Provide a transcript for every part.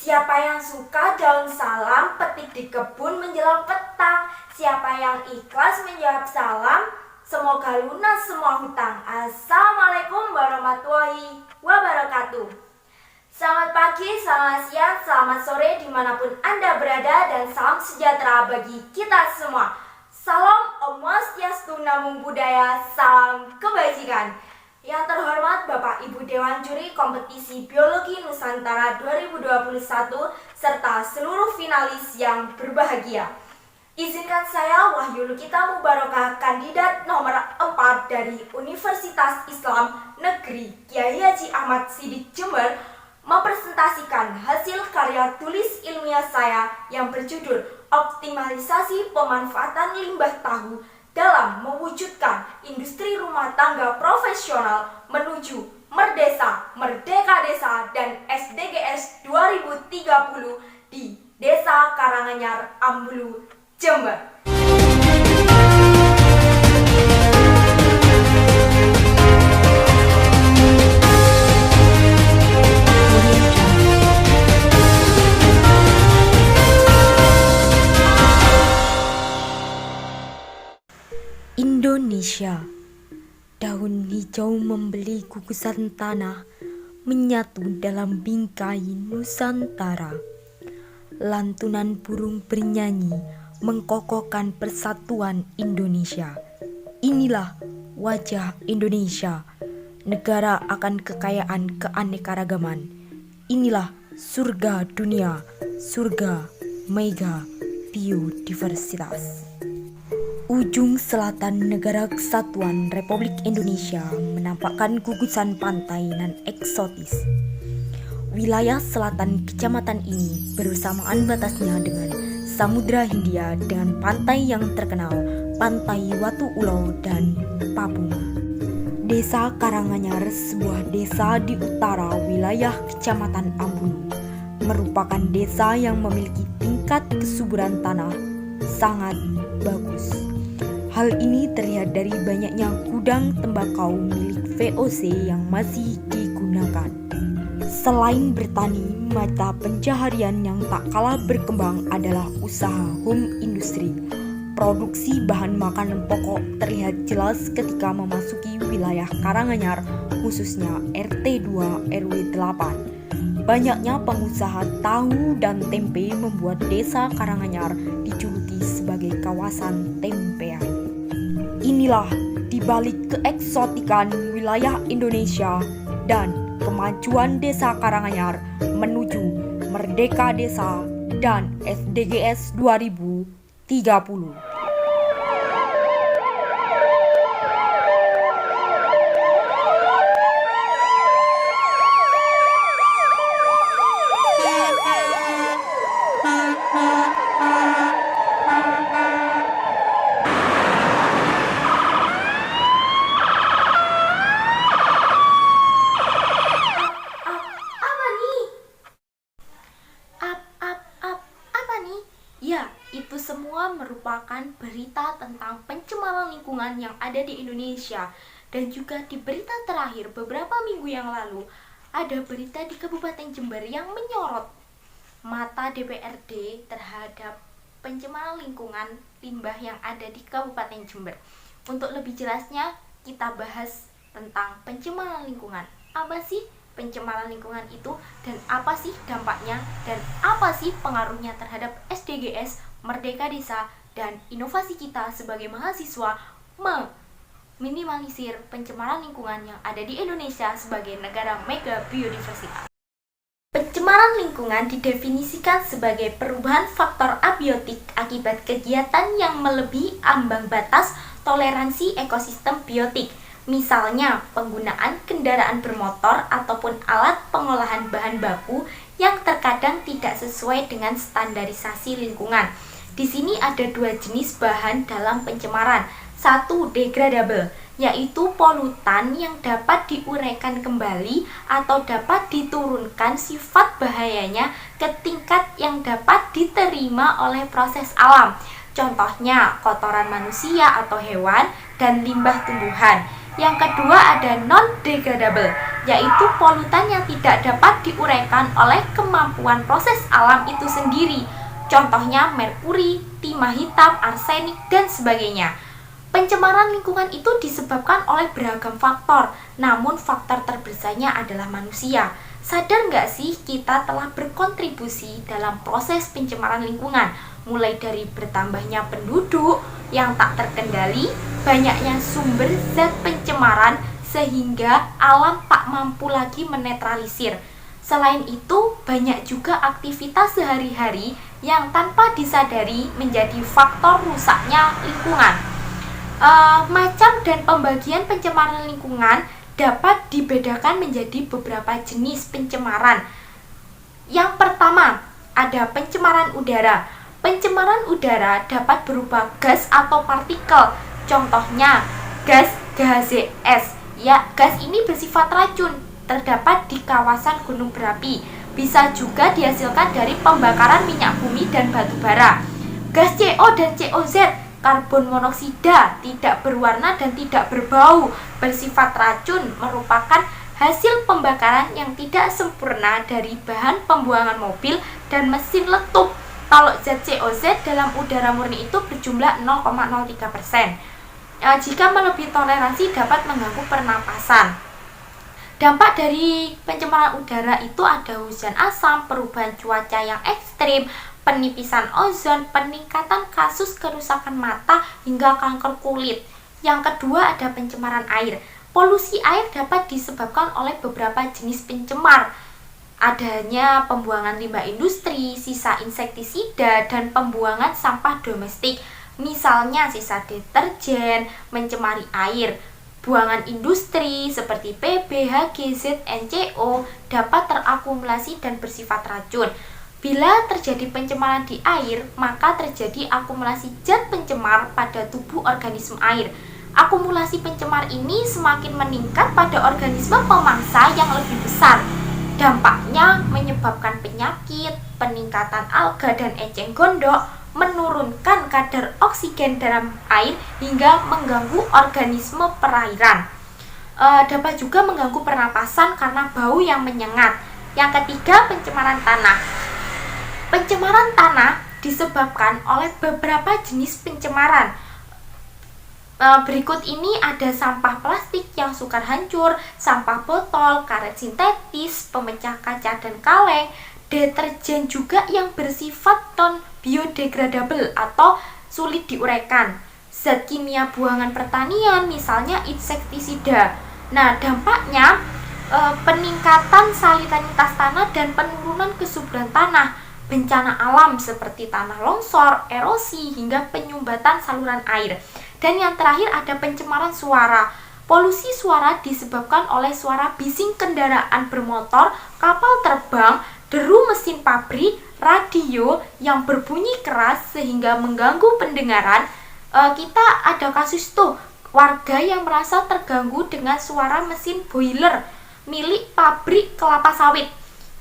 Siapa yang suka daun salam, petik di kebun menjelang petang. Siapa yang ikhlas menjawab salam, semoga lunas semua hutang. Assalamualaikum warahmatullahi wabarakatuh. Selamat pagi, selamat siang, selamat sore dimanapun Anda berada, dan salam sejahtera bagi kita semua. Salam Om Swastiastu, Namo Buddhaya, salam kebajikan. Yang terhormat Bapak Ibu Dewan Juri Kompetisi Biologi Nusantara 2021 serta seluruh finalis yang berbahagia. Izinkan saya Wahyu Lukita Mubarokah, kandidat nomor 4 dari Universitas Islam Negeri Kiai Haji Ahmad Siddiq Jember, mempresentasikan hasil karya tulis ilmiah saya yang berjudul Optimalisasi Pemanfaatan Limbah Tahu dalam mewujudkan industri rumah tangga profesional menuju Merdesa, Merdeka Desa, dan SDGs 2030 di Desa Karanganyar, Ambulu, Jember. Indonesia, daun hijau membeli gugusan tanah, menyatu dalam bingkai Nusantara. Lantunan burung bernyanyi mengkokohkan persatuan Indonesia. Inilah wajah Indonesia, negara akan kekayaan keanekaragaman. Inilah surga dunia, surga mega biodiversitas. Ujung selatan negara kesatuan Republik Indonesia menampakkan gugusan pantai nan eksotis. Wilayah selatan kecamatan ini bersamaan batasnya dengan Samudra Hindia dengan pantai yang terkenal, Pantai Watu Ulo dan Papua. Desa Karanganyar, sebuah desa di utara wilayah kecamatan Ambulu, merupakan desa yang memiliki tingkat kesuburan tanah sangat bagus. Hal ini terlihat dari banyaknya gudang tembakau milik VOC yang masih digunakan. Selain bertani, mata pencaharian yang tak kalah berkembang adalah usaha home industri. Produksi bahan makanan pokok terlihat jelas ketika memasuki wilayah Karanganyar, khususnya RT 2 RW 8. Banyaknya pengusaha tahu dan tempe membuat desa Karanganyar dijuluki sebagai kawasan tempean. Inilah dibalik keeksotikan wilayah Indonesia dan kemajuan desa Karanganyar menuju Merdeka Desa dan SDGs 2030. Ya, itu semua merupakan berita tentang pencemaran lingkungan yang ada di Indonesia. Dan juga di berita terakhir beberapa minggu yang lalu, ada berita di Kabupaten Jember yang menyorot mata DPRD terhadap pencemaran lingkungan limbah yang ada di Kabupaten Jember. Untuk lebih jelasnya, kita bahas tentang pencemaran lingkungan. Apa sih pencemaran lingkungan itu, dan apa sih dampaknya, dan apa sih pengaruhnya terhadap SDGs, Merdeka Desa, dan inovasi kita sebagai mahasiswa meminimalisir pencemaran lingkungan yang ada di Indonesia sebagai negara mega biodiversitas. Pencemaran lingkungan didefinisikan sebagai perubahan faktor abiotik akibat kegiatan yang melebihi ambang batas toleransi ekosistem biotik. Misalnya, penggunaan kendaraan bermotor ataupun alat pengolahan bahan baku yang terkadang tidak sesuai dengan standarisasi lingkungan. Di sini ada dua jenis bahan dalam pencemaran. Satu, degradable, yaitu polutan yang dapat diuraikan kembali atau dapat diturunkan sifat bahayanya ke tingkat yang dapat diterima oleh proses alam. Contohnya, kotoran manusia atau hewan dan limbah tumbuhan. Yang kedua ada non-degradable, yaitu polutan yang tidak dapat diuraikan oleh kemampuan proses alam itu sendiri. Contohnya merkuri, timah hitam, arsenik, dan sebagainya. Pencemaran lingkungan itu disebabkan oleh beragam faktor, namun faktor terbesarnya adalah manusia. Sadar nggak sih kita telah berkontribusi dalam proses pencemaran lingkungan, mulai dari bertambahnya penduduk yang tak terkendali, banyaknya sumber zat pencemaran, sehingga alam tak mampu lagi menetralisir. Selain itu, banyak juga aktivitas sehari-hari yang tanpa disadari menjadi faktor rusaknya lingkungan. Macam dan pembagian pencemaran lingkungan dapat dibedakan menjadi beberapa jenis pencemaran. Yang pertama, ada pencemaran udara. Pencemaran udara dapat berupa gas atau partikel. Contohnya, gas GHZS. Ya, gas ini bersifat racun, terdapat di kawasan gunung berapi. Bisa juga dihasilkan dari pembakaran minyak bumi dan batu bara. Gas CO dan COZ, karbon monoksida, tidak berwarna dan tidak berbau, bersifat racun, merupakan hasil pembakaran yang tidak sempurna dari bahan pembuangan mobil dan mesin letup. Kalau zat COZ dalam udara murni itu berjumlah 0,03%. Jika melebihi toleransi dapat mengganggu pernapasan. Dampak dari pencemaran udara itu ada hujan asam, perubahan cuaca yang ekstrim, penipisan ozon, peningkatan kasus kerusakan mata hingga kanker kulit. Yang kedua ada pencemaran air. Polusi air dapat disebabkan oleh beberapa jenis pencemar. Adanya pembuangan limbah industri, sisa insektisida, dan pembuangan sampah domestik. Misalnya sisa deterjen mencemari air. Buangan industri seperti PB, HGZ, NCO dapat terakumulasi dan bersifat racun. Bila terjadi pencemaran di air, maka terjadi akumulasi zat pencemar pada tubuh organisme air. Akumulasi pencemar ini semakin meningkat pada organisme pemangsa yang lebih besar. Dampaknya menyebabkan penyakit, peningkatan alga dan eceng gondok, menurunkan kadar oksigen dalam air hingga mengganggu organisme perairan. Dapat juga mengganggu pernapasan karena bau yang menyengat. Yang ketiga, pencemaran tanah. Pencemaran tanah disebabkan oleh beberapa jenis pencemaran. Berikut ini ada sampah plastik yang sukar hancur, sampah botol, karet sintetis, pemecah kaca dan kaleng, deterjen juga yang bersifat non-biodegradable atau sulit diuraikan, zat kimia buangan pertanian misalnya insektisida. Nah, dampaknya peningkatan salinitas tanah dan penurunan kesuburan tanah, bencana alam seperti tanah longsor, erosi, hingga penyumbatan saluran air. Dan yang terakhir ada pencemaran suara. Polusi suara disebabkan oleh suara bising kendaraan bermotor, kapal terbang, deru mesin pabrik, radio yang berbunyi keras sehingga mengganggu pendengaran. Kita ada kasus tuh, warga yang merasa terganggu dengan suara mesin boiler milik pabrik kelapa sawit.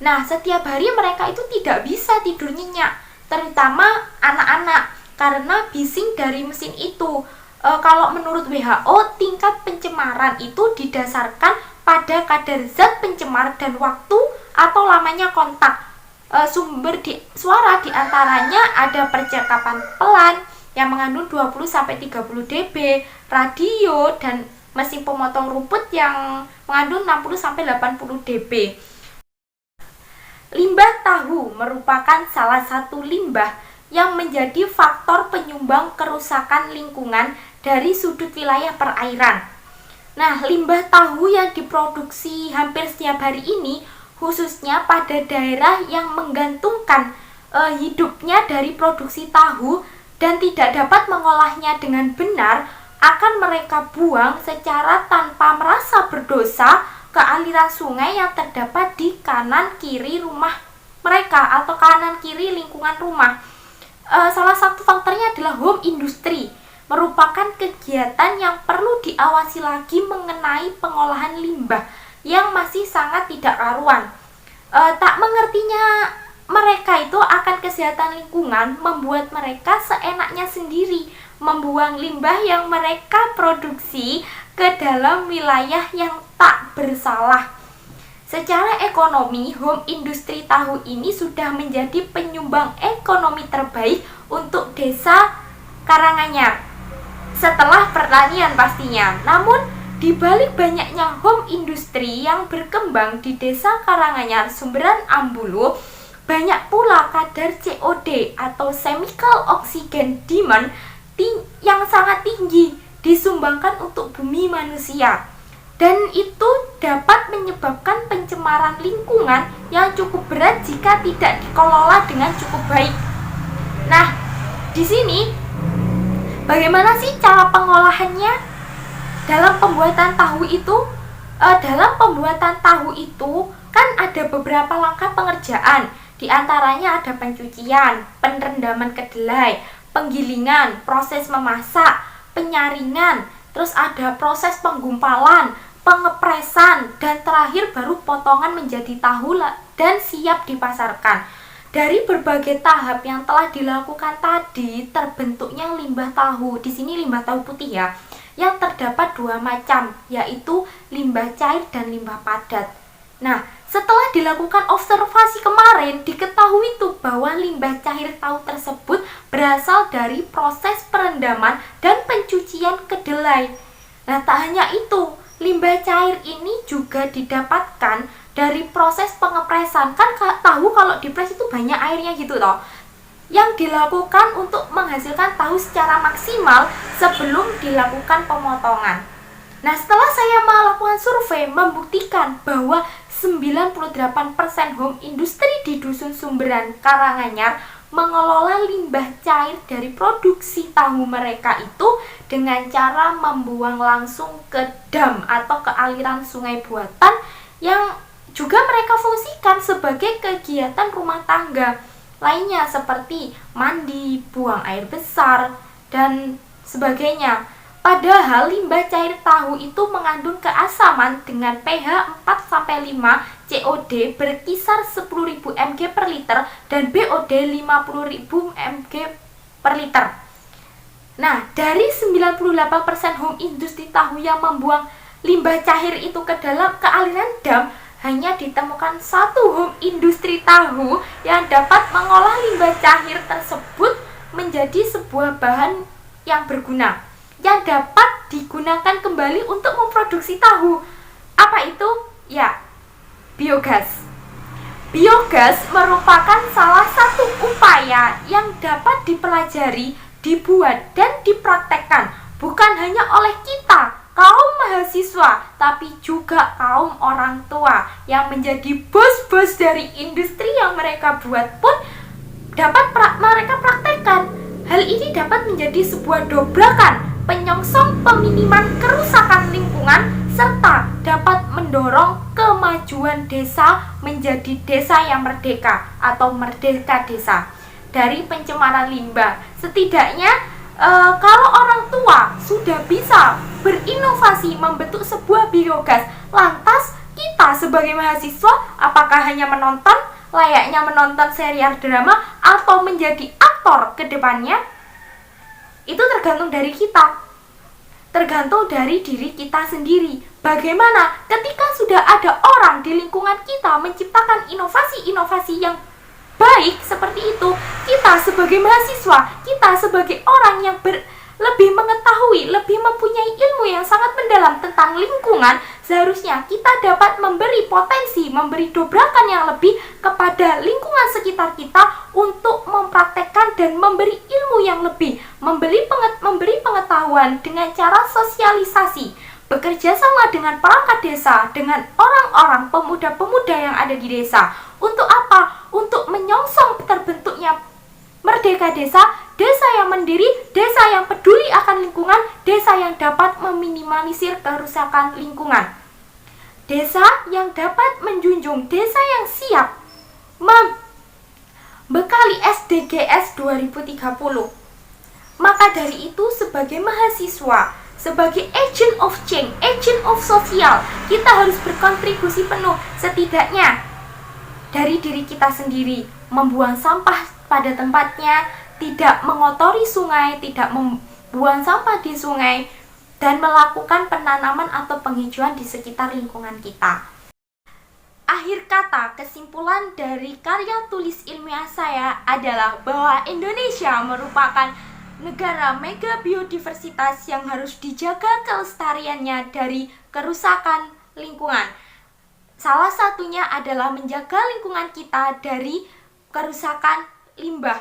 Nah, setiap hari mereka itu tidak bisa tidur nyenyak, terutama anak-anak, karena bising dari mesin itu. Kalau menurut WHO, tingkat pencemaran itu didasarkan pada kadar zat pencemar dan waktu atau lamanya kontak. Sumber suara diantaranya ada percakapan pelan yang mengandung 20-30 dB, radio, dan mesin pemotong rumput yang mengandung 60-80 dB. Limbah tahu merupakan salah satu limbah yang menjadi faktor penyumbang kerusakan lingkungan dari sudut wilayah perairan. Nah, limbah tahu yang diproduksi hampir setiap hari ini, khususnya pada daerah yang menggantungkan hidupnya dari produksi tahu dan tidak dapat mengolahnya dengan benar, akan mereka buang secara tanpa merasa berdosa ke aliran sungai yang terdapat di kanan kiri rumah mereka atau kanan kiri lingkungan rumah. Salah satu faktornya adalah home industry, merupakan kegiatan yang perlu diawasi lagi mengenai pengolahan limbah yang masih sangat tidak karuan. Tak mengertinya mereka itu akan kesehatan lingkungan membuat mereka seenaknya sendiri membuang limbah yang mereka produksi ke dalam wilayah yang tak bersalah. Secara ekonomi, home industri tahu ini sudah menjadi penyumbang ekonomi terbaik untuk desa Karanganyar setelah pertanian pastinya. Namun, di balik banyaknya home industri yang berkembang di desa Karanganyar Sumberan Ambulu, banyak pula kadar COD atau chemical oxygen demand yang sangat tinggi disumbangkan untuk bumi manusia. Dan itu dapat menyebabkan pencemaran lingkungan yang cukup berat jika tidak dikelola dengan cukup baik. Nah, di sini bagaimana sih cara pengolahannya? Dalam pembuatan tahu itu, kan ada beberapa langkah pengerjaan. Di antaranya ada pencucian, penrendaman kedelai, penggilingan, proses memasak, penyaringan, terus ada proses penggumpalan, pengepresan, dan terakhir baru potongan menjadi tahu dan siap dipasarkan. Dari berbagai tahap yang telah dilakukan tadi, terbentuknya limbah tahu. Di sini limbah tahu putih ya, yang terdapat dua macam, yaitu limbah cair dan limbah padat. Nah, setelah dilakukan observasi kemarin, diketahui tuh bahwa limbah cair tahu tersebut berasal dari proses perendaman dan pencucian kedelai. Nah, tak hanya itu, limbah cair ini juga didapatkan dari proses pengepresan. Kan tahu kalau dipres itu banyak airnya gitu toh, yang dilakukan untuk menghasilkan tahu secara maksimal sebelum dilakukan pemotongan. Nah, setelah saya melakukan survei membuktikan bahwa 98% home industri di Dusun Sumberan Karanganyar mengelola limbah cair dari produksi tahu mereka itu dengan cara membuang langsung ke dam atau ke aliran sungai buatan yang juga mereka fungsikan sebagai kegiatan rumah tangga lainnya seperti mandi, buang air besar, dan sebagainya. Padahal limbah cair tahu itu mengandung keasaman dengan pH 4-5, COD berkisar 10.000 mg per liter, dan BOD 50.000 mg per liter. Nah, dari 98% home industri tahu yang membuang limbah cair itu ke aliran dam, hanya ditemukan satu home industri tahu yang dapat mengolah limbah cair tersebut menjadi sebuah bahan yang berguna, yang dapat digunakan kembali untuk memproduksi tahu. Apa itu? Ya, biogas. Biogas merupakan salah satu upaya yang dapat dipelajari, dibuat, dan dipraktekkan bukan hanya oleh kita, kaum mahasiswa, tapi juga kaum orang tua yang menjadi bos-bos dari industri yang mereka buat pun dapat mereka praktekkan. Hal ini dapat menjadi sebuah dobrakan penyongsong peminiman kerusakan lingkungan serta dapat mendorong kemajuan desa menjadi desa yang merdeka atau merdeka desa dari pencemaran limbah. Setidaknya kalau orang tua sudah bisa berinovasi membentuk sebuah biogas, lantas kita sebagai mahasiswa apakah hanya menonton, layaknya menonton serial drama, atau menjadi aktor ke depannya? Itu tergantung dari kita, tergantung dari diri kita sendiri. Bagaimana ketika sudah ada orang di lingkungan kita menciptakan inovasi-inovasi yang baik seperti itu, kita sebagai mahasiswa, kita sebagai orang yang lebih mengetahui, lebih mempunyai ilmu yang sangat mendalam tentang lingkungan, seharusnya kita dapat memberi potensi, memberi dobrakan yang lebih kepada lingkungan sekitar kita untuk mempraktekkan dan memberi ilmu yang lebih, memberi pengetahuan dengan cara sosialisasi, bekerja sama dengan perangkat desa, dengan orang-orang pemuda-pemuda yang ada di desa. Untuk apa? Untuk menyongsong terbentuknya merdeka desa, desa yang mandiri, desa yang peduli akan lingkungan, desa yang dapat meminimalisir kerusakan lingkungan, desa yang dapat menjunjung, desa yang siap membekali SDGs 2030. Maka dari itu, sebagai mahasiswa, sebagai agent of change, agent of sosial, kita harus berkontribusi penuh, setidaknya dari diri kita sendiri, membuang sampah pada tempatnya, tidak mengotori sungai, tidak membuang sampah di sungai, dan melakukan penanaman atau penghijauan di sekitar lingkungan kita. Akhir kata, kesimpulan dari karya tulis ilmiah saya adalah bahwa Indonesia merupakan negara mega biodiversitas yang harus dijaga kelestariannya dari kerusakan lingkungan. Salah satunya adalah menjaga lingkungan kita dari kerusakan limbah.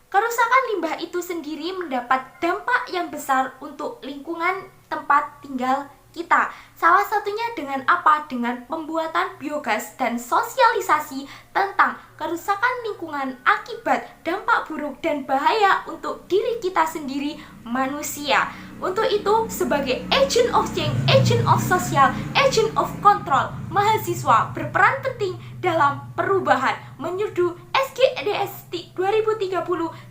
Kerusakan limbah itu sendiri mendapat dampak yang besar untuk lingkungan tempat tinggal kita. Salah satunya dengan apa? Dengan pembuatan biogas dan sosialisasi tentang kerusakan lingkungan akibat dampak buruk dan bahaya untuk diri kita sendiri, manusia. Untuk itu, sebagai agent of change, agent of social, agent of control, mahasiswa berperan penting dalam perubahan menuju SDGs 2030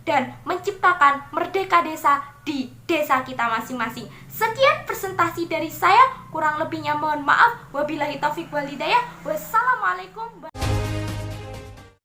dan menciptakan merdeka desa di desa kita masing-masing. Sekian presentasi dari saya, kurang lebihnya mohon maaf. Wabillahi taufiq wal hidayah. Wassalamualaikum.